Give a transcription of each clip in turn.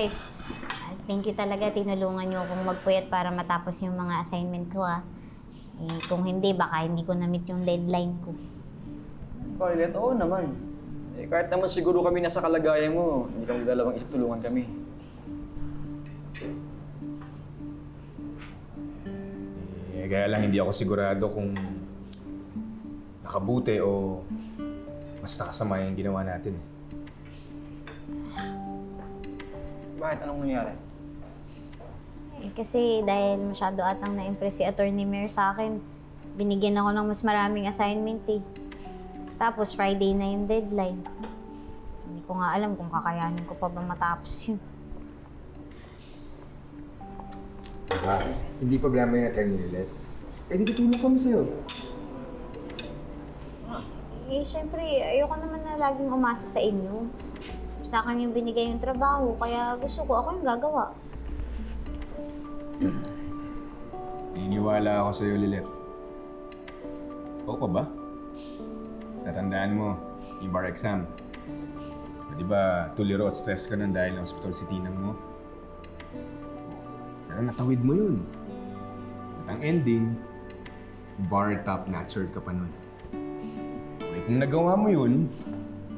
guys. Thank you talaga. Tinulungan niyo akong magpuyat para matapos yung mga assignment ko, ah. Eh, kung hindi, baka hindi ko na-meet yung deadline ko. Violet, oo naman. Eh, kahit naman siguro kami nasa kalagayan mo, hindi kami dalawang isip tulungan kami. Eh, kaya lang hindi ako sigurado kung nakabuti o mas nakasama yung ginawa natin. Bakit? Anong nangyari? Eh, kasi dahil masyado atang na-impress si Attorney Mayor sa akin, binigyan ako ng mas maraming assignment eh. Tapos Friday na yung deadline. Hindi ko nga alam kung kakayanin ko pa ba matapos yun. Diba? Hindi problema yung attorney ulit. Eh, di tutulong kami sa'yo. Eh, syempre, ayoko naman na laging umasa sa inyo. Sa akin yung binigay yung trabaho, kaya gusto ko ako yung gagawa. Naniniwala ako sa'yo, Lilet. Oo pa ba? Tatandaan mo, yung bar exam. Di ba, tuliro at stress ka nun dahil na-hospital si Tinang mo? Pero natawid mo yun. At ang ending, bar top notcher ka pa nun. Okay, kung nagawa mo yun,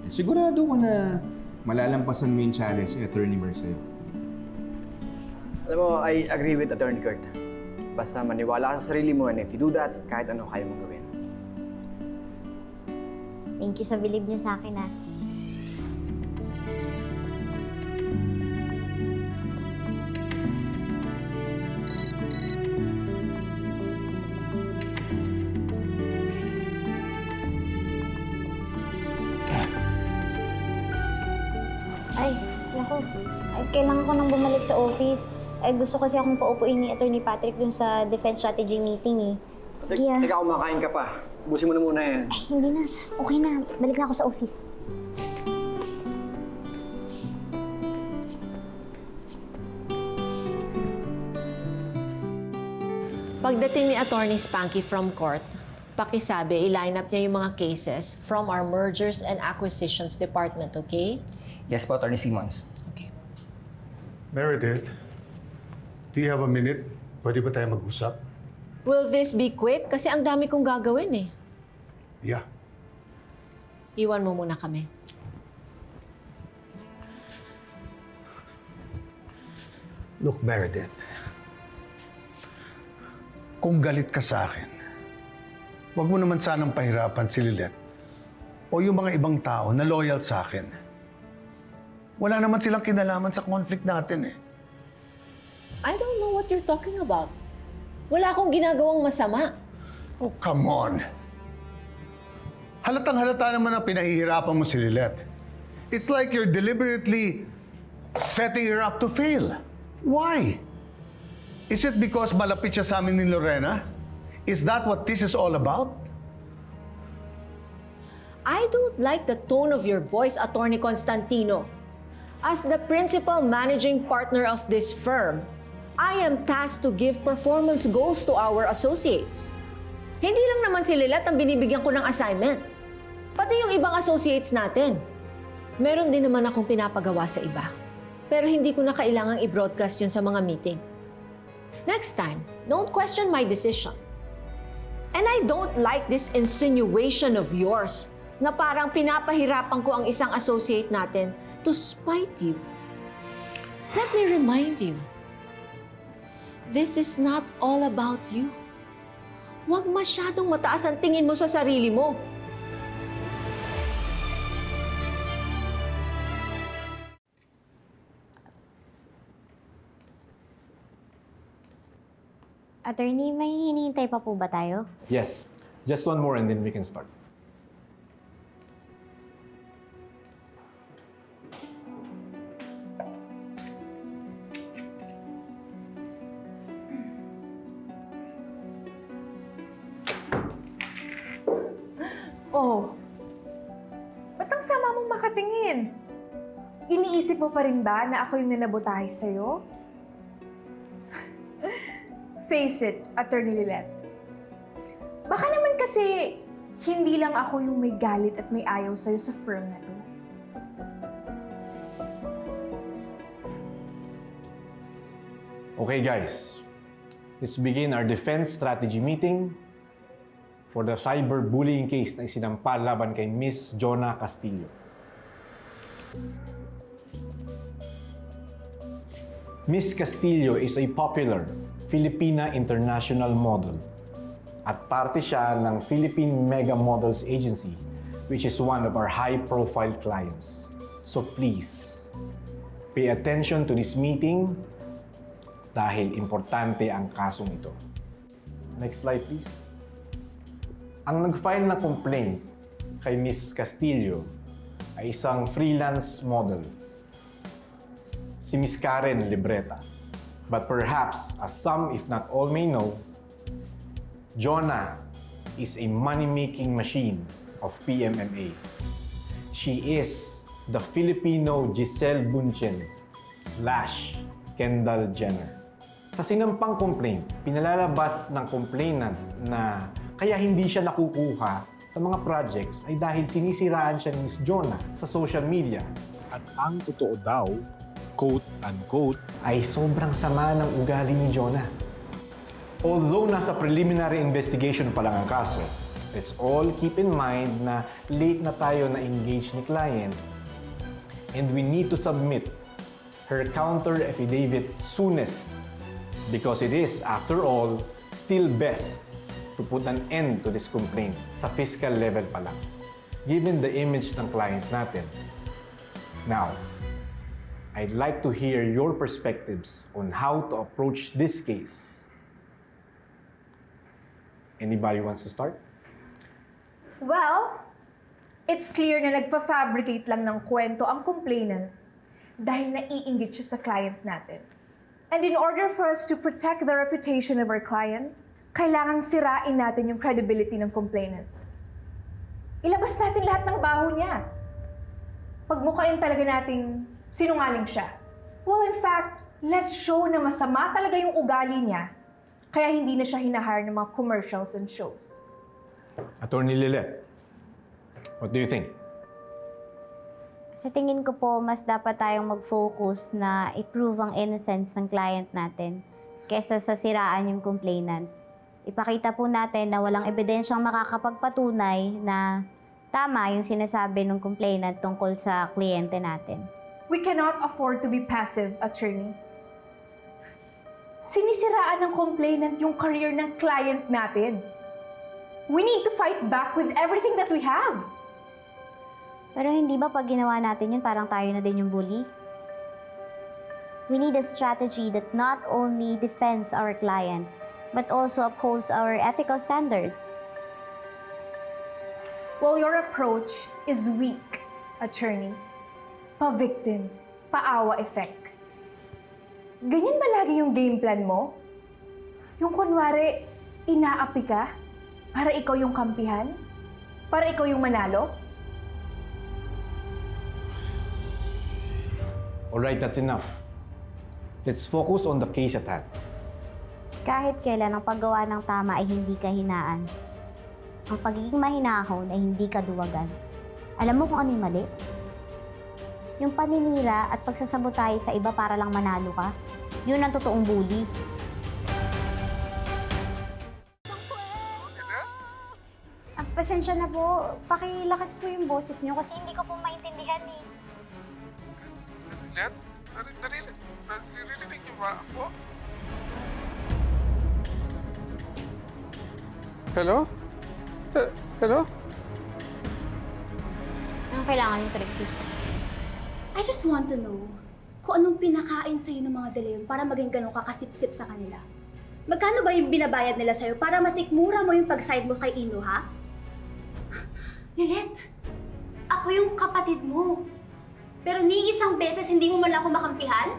eh, sigurado ko na malalampasan mo yung challenge ni Attorney Mer sa'yo. Alam mo, I agree with Attorney Kurt. Basta maniwala ka sa sarili mo and if you do that, kahit ano kaya mong gawin. Thank you sa bilib niyo sa akin, ah. Ay, naku. Ay, kailangan ko nang bumalik sa office. Ay, gusto kasi akong paupuin ni Attorney Patrick dun sa Defense Strategy meeting, eh. Sige, ah. Teka, kumakain ka pa. Ubusin mo na muna yan. Ay, hindi na. Okay na. Balik na ako sa office. Pagdating ni Attorney Spanky from court, pakisabi, i-line up niya yung mga cases from our Mergers and Acquisitions Department, okay? Yes po, Attorney Simmons. Okay. Meredith, do you have a minute? Pwede ba tayo mag-usap? Will this be quick? Kasi ang dami kong gagawin eh. Yeah. Iwan mo muna kami. Look, Meredith. Kung galit ka sa akin, huwag mo naman sanang pahirapan si Lilet o yung mga ibang tao na loyal sa akin. Wala naman silang kinalaman sa conflict natin eh. I don't know what you're talking about. Wala akong ginagawang masama. Oh, come on. Halatang-halata naman na pinahihirapan mo si Lilet. It's like you're deliberately setting her up to fail. Why? Is it because malapit siya sa amin ni Lorena? Is that what this is all about? I don't like the tone of your voice, Attorney Constantino. As the principal managing partner of this firm, I am tasked to give performance goals to our associates. Hindi lang naman si Lilet ang binibigyan ko ng assignment. Pati yung ibang associates natin. Meron din naman akong pinapagawa sa iba. Pero hindi ko na kailangang i-broadcast yun sa mga meeting. Next time, don't question my decision. And I don't like this insinuation of yours na parang pinapahirapan ko ang isang associate natin to spite you. Let me remind you, this is not all about you. Huwag masyadong mataas ang tingin mo sa sarili mo. Attorney, may hinihintay pa po ba tayo? Yes. Just one more and then we can start. Oh, ba't ang sama mong makatingin? Iniisip mo pa rin ba na ako yung nanabotahe sa'yo? Face it, Attorney Lilet. Baka naman kasi hindi lang ako yung may galit at may ayaw sa'yo sa firm na to. Okay guys, let's begin our defense strategy meeting for the cyberbullying case na isinampa laban kay Miss Jonah Castillo. Miss Castillo is a popular Filipina international model at parte siya ng Philippine Mega Models Agency, which is one of our high-profile clients. So please, pay attention to this meeting dahil importante ang kasong ito. Next slide, please. Ang nag-file ng complaint kay Miss Castillo ay isang freelance model, si Miss Karen Libreta. But perhaps, as some if not all may know, Jonah is a money-making machine of PMMA. She is the Filipino Giselle Bundchen / Kendall Jenner. Sa sinampang complaint, pinalalabas ng complainant na kaya hindi siya nakukuha sa mga projects ay dahil sinisiraan siya ni Miss Jonah sa social media. At ang totoo daw, quote-unquote, Ay sobrang sama ng ugali ni Jonah. Although nasa preliminary investigation pa lang ang kaso, let's all keep in mind na late na tayo na-engage ni client and we need to submit her counter affidavit soonest because it is, after all, still best to put an end to this complaint sa fiscal level pa lang, given the image ng client natin. Now, I'd like to hear your perspectives on how to approach this case. Anybody wants to start? Well, it's clear na nagpa-fabricate lang ng kwento ang complainant dahil naiinggit siya sa client natin. And in order for us to protect the reputation of our client, kailangang sirain natin yung credibility ng complainant. Ilabas natin lahat ng baho niya. Pagmukain talaga nating sinungaling siya. Well, in fact, let's show na masama talaga yung ugali niya, kaya hindi na siya hinahire ng mga commercials and shows. Attorney Lilet, what do you think? Sa tingin ko po, mas dapat tayong mag-focus na i-prove ang innocence ng client natin kesa sa siraan yung complainant. Ipakita po natin na walang ebidensyang makakapagpatunay na tama yung sinasabi ng complainant tungkol sa kliyente natin. We cannot afford to be passive, attorney. Sinisiraan ng complainant yung career ng client natin. We need to fight back with everything that we have. Pero hindi ba pag ginawa natin yun, parang tayo na din yung bully? We need a strategy that not only defends our client, but also upholds our ethical standards. Well, your approach is weak, attorney. Pa-victim, pa-awa effect. Ganyan ba lagi yung game plan mo? Yung kunwari, inaapi ka para ikaw yung kampihan? Para ikaw yung manalo? Alright, that's enough. Let's focus on the case at hand. Kahit kailan ang paggawa ng tama ay hindi kahinaan. Ang pagiging mahinahon ay hindi kaduwagan. Alam mo kung ano yung mali? Yung paninira at pagsasabotay sa iba para lang manalo ka, yun ang totoong bully. Pasensya na po. Pakilakas po yung boses nyo kasi hindi ko po maintindihan eh. Lilet? Naririnig niyo ba ako? Hello? Hello? Anong kailangan yung Trixie? I just want to know kung anong pinakain sa'yo ng mga dalayon para maging ganun ka kasipsip sa kanila. Magkano ba yung binabayad nila sa'yo para masikmura mo yung pag-side mo kay Ino, ha? Lilet, ako yung kapatid mo. Pero ni isang beses hindi mo man lang ako makampihan?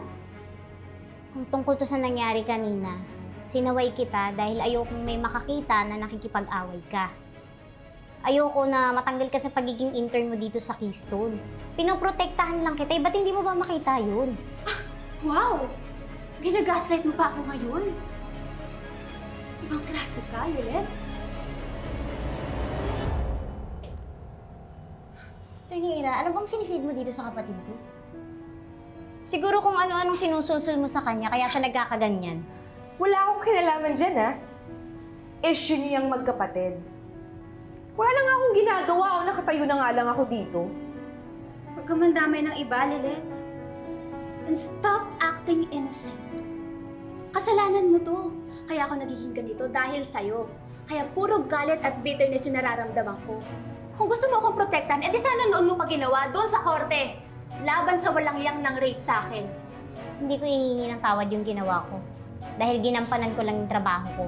Kung tungkol to sa nangyari kanina, sinaway kita dahil ayokong may makakita na nakikipag-away ka. Ayoko na matanggal ka sa pagiging intern mo dito sa Keystone. Pinoprotektahan lang kita, ba't hindi mo ba makita yun? Wow! Ginagaslight mo pa ako ngayon? Ibang klase ka, Lilet. Attorney Ira, ano bang finifeed mo dito sa kapatid ko? Siguro kung ano-anong sinusulsul mo sa kanya, kaya siya nagkakaganyan. Wala akong kinalaman dyan, ha? Issue niyo yung magkapatid. Wala lang akong ginagawa o nakatayo na nga lang ako dito. Huwag ka mandamay ng iba, Lilet. And stop acting innocent. Kasalanan mo to. Kaya ako nagiging ganito dahil sa'yo. Kaya puro galit at bitterness yung nararamdaman ko. Kung gusto mo akong protektan, edi sana noon mo pa ginawa doon sa korte. Laban sa walang yang ng rape sa akin. Hindi ko hihingi ng tawad yung ginawa ko. Dahil ginampanan ko lang yung trabaho ko.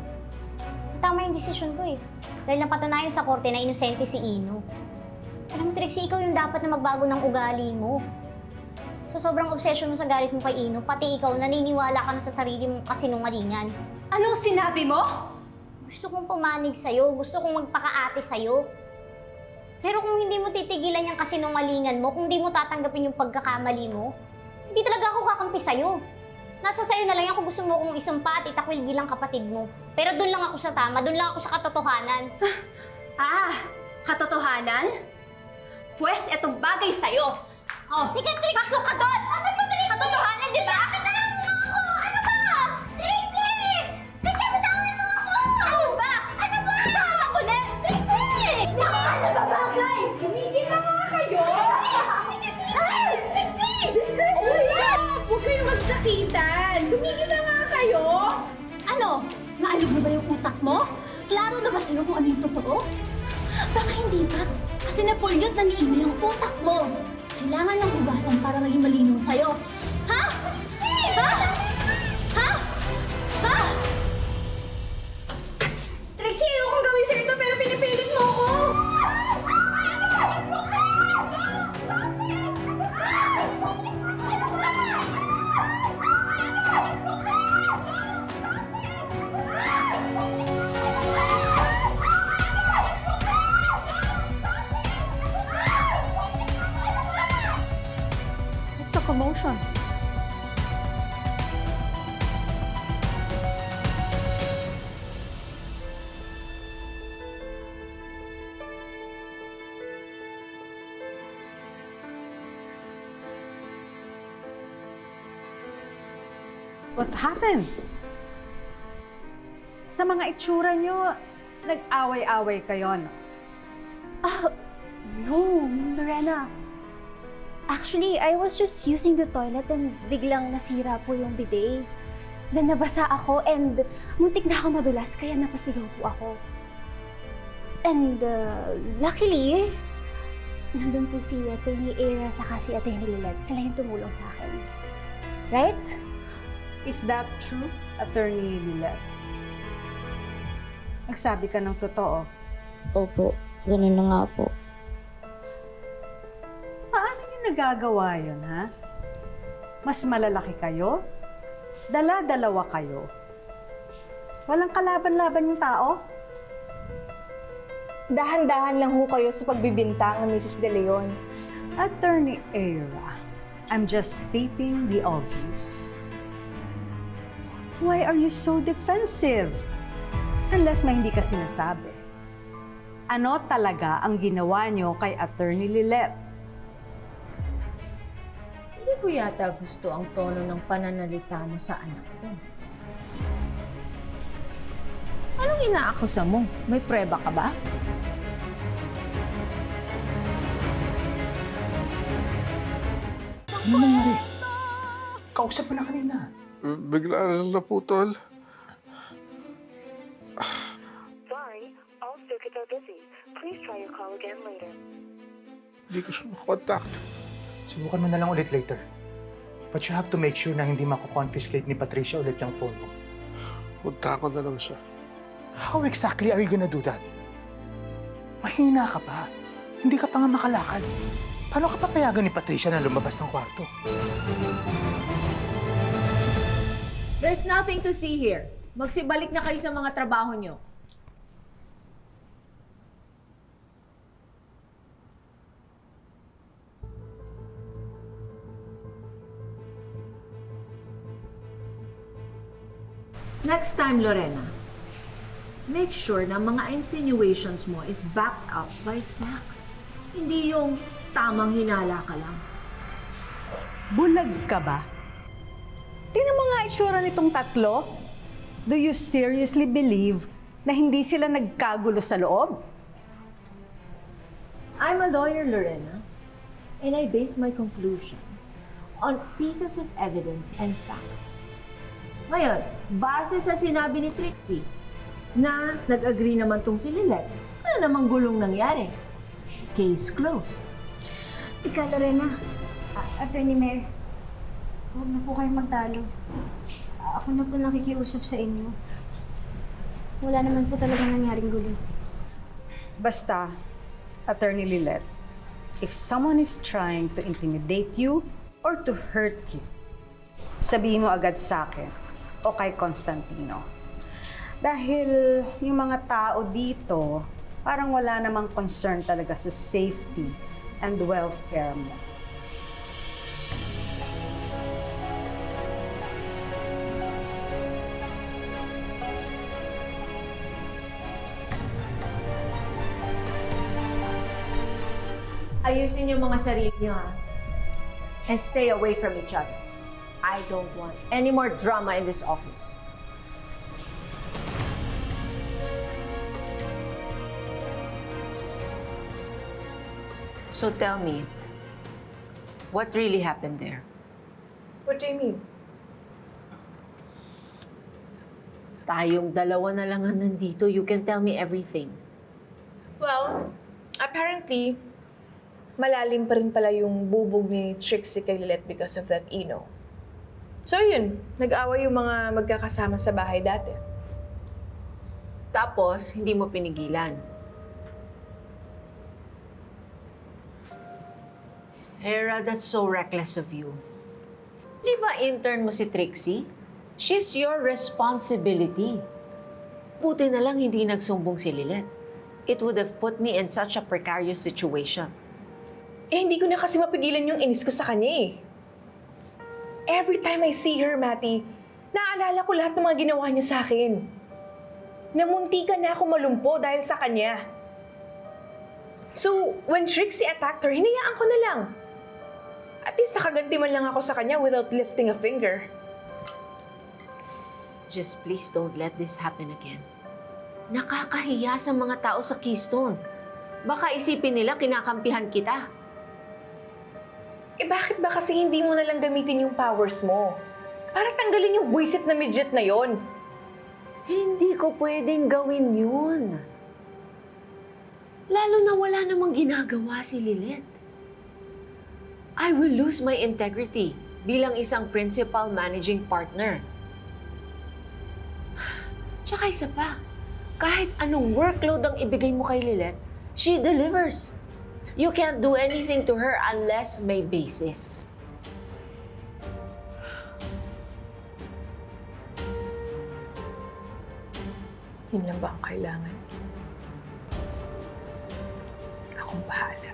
Tama yung desisyon ko eh. Dahil napatunayan sa korte na inosente si Ino. Alam mo, Trixie, ikaw yung dapat na magbago ng ugali mo. Sa sobrang obsession mo sa galit mo kay Ino, pati ikaw naniniwala ka na sa sarili mong kasinungalingan. Anong sinabi mo? Gusto kong pumanig sa'yo, gusto kong magpakaate sa'yo. Pero kung hindi mo titigilan yung kasinungalingan mo, kung hindi mo tatanggapin yung pagkakamali mo, hindi talaga ako kakampi sa'yo. Nasa sa'yo na lang yan kung gusto mo kong isumpa at itakwil bilang kapatid mo. Pero doon lang ako sa tama, doon lang ako sa katotohanan. Katotohanan? Pwes, etong bagay sa'yo. Oh, pasok ka doon! Ano ba, Trixie? Katotohanan, di ba? Bakit na lang mo ako? Ano ba? Trixie! Tignan mo, tawin mo ako! Ano ba? Ano ba? Ikaw makulit! Trixie! Ano ba bagay? Tumigil na nga kayo! Stop! Huwag kayong magsakitan! Tumigil na nga kayo! Ano? Naalog na ba yung utak mo? Klaro na ba sa'yo kung ano yung totoo? Baka hindi pa. Kasi napulyot na ni Ina yung utak mo. Kailangan ng hugasan para maging malinaw sa'yo. Ha? Ha? Ha? Ha? Trixie, ayokong gawin sa'yo ito pero pinipilit mo ako! What's the commotion? What happened? Sa mga itsura nyo, nag-away-away kayo, no? No, Lorena. Actually, I was just using the toilet and biglang nasira po yung bidet. Then nabasa ako and muntik na ako madulas kaya napasigaw po ako. And luckily, nandun po si Atty. Era saka si Atty. Lilet. Sila yung tumulong sa akin. Right? Is that true, Attorney Lilet? Nagsabi ka ng totoo. Opo, ganun na nga po. Paano nyo nagagawa yun, ha? Mas malalaki kayo? Dala-dalawa kayo? Walang kalaban-laban yung tao? Dahan-dahan lang ho kayo sa pagbibintang ng Mrs. De Leon. Attorney Era, I'm just stating the obvious. Why are you so defensive? Unless may hindi ka sinasabi. Ano talaga ang ginawa nyo kay Attorney Lilet? Hindi ko yata gusto ang tono ng pananalita mo sa anak ko. Anong inaakusa mo? May preba ka ba? Ano nangyari? Kausap pa na kanina. Bigla na lang naputol. Sorry, all circuits are busy. Please try your call again later. Hindi ko siya makontact. Subukan mo na lang ulit later. But you have to make sure na hindi mako-confiscate ni Patricia ulit yung phone mo. Punta ko na lang siya. How exactly are you gonna do that? Mahina ka pa. Hindi ka pa nga makalakad. Paano ka papayagan ni Patricia na lumabas ng kwarto? There's nothing to see here. Magsibalik na kayo sa mga trabaho nyo. Next time, Lorena, make sure na mga insinuations mo is backed up by facts. Hindi yung tamang hinala ka lang. Bulag ka ba? Tingnan mo nga itsura nitong tatlo. Do you seriously believe na hindi sila nagkagulo sa loob? I'm a lawyer, Lorena, and I base my conclusions on pieces of evidence and facts. Ngayon, base sa sinabi ni Trixie, na nag-agree naman tong si Lilet, ano namang gulong nangyari? Case closed. Ika, Lorena. Attorney Mayor. Huwag na po kayong magtalo. Ako na po nakikiusap sa inyo. Wala naman po talaga nangyaring gulo. Basta, Attorney Lilet, if someone is trying to intimidate you or to hurt you, sabihin mo agad sa akin o kay Constantino. Dahil yung mga tao dito, parang wala namang concern talaga sa safety and welfare mo. Ayusin yung mga sarili niyo, ha? And stay away from each other. I don't want any more drama in this office. So tell me, what really happened there? What do you mean? Tayong dalawa na lang ang nandito. You can tell me everything. Well, apparently, malalim pa rin pala yung bubog ni Trixie kay Lilet because of that Ino. So yun, nag-away yung mga magkakasama sa bahay dati. Tapos, hindi mo pinigilan. Hera, that's so reckless of you. Di ba intern mo si Trixie? She's your responsibility. Buti na lang hindi nagsumbong si Lilet. It would have put me in such a precarious situation. Eh, hindi ko na kasi mapigilan yung inis ko sa kanya eh. Every time I see her, Matty, naaalala ko lahat ng mga ginawa niya sa akin. Namuntikan na ako malumpo dahil sa kanya. So, when Trixie attacked her, hinayaan ko na lang. At least nakaganti man lang ako sa kanya without lifting a finger. Just please don't let this happen again. Nakakahiya sa mga tao sa Keystone. Baka isipin nila kinakampihan kita. Eh bakit ba kasi hindi mo na lang gamitin yung powers mo? Para tanggalin yung buwisit na midget na yon. Hindi ko pwedeng gawin yun. Lalo na wala namang ginagawa si Lilet. I will lose my integrity bilang isang principal managing partner. Tsaka isa pa, kahit anong workload ang ibigay mo kay Lilet, she delivers. You can't do anything to her unless may basis. Yun lang ba ang kailangan? Akong bahala.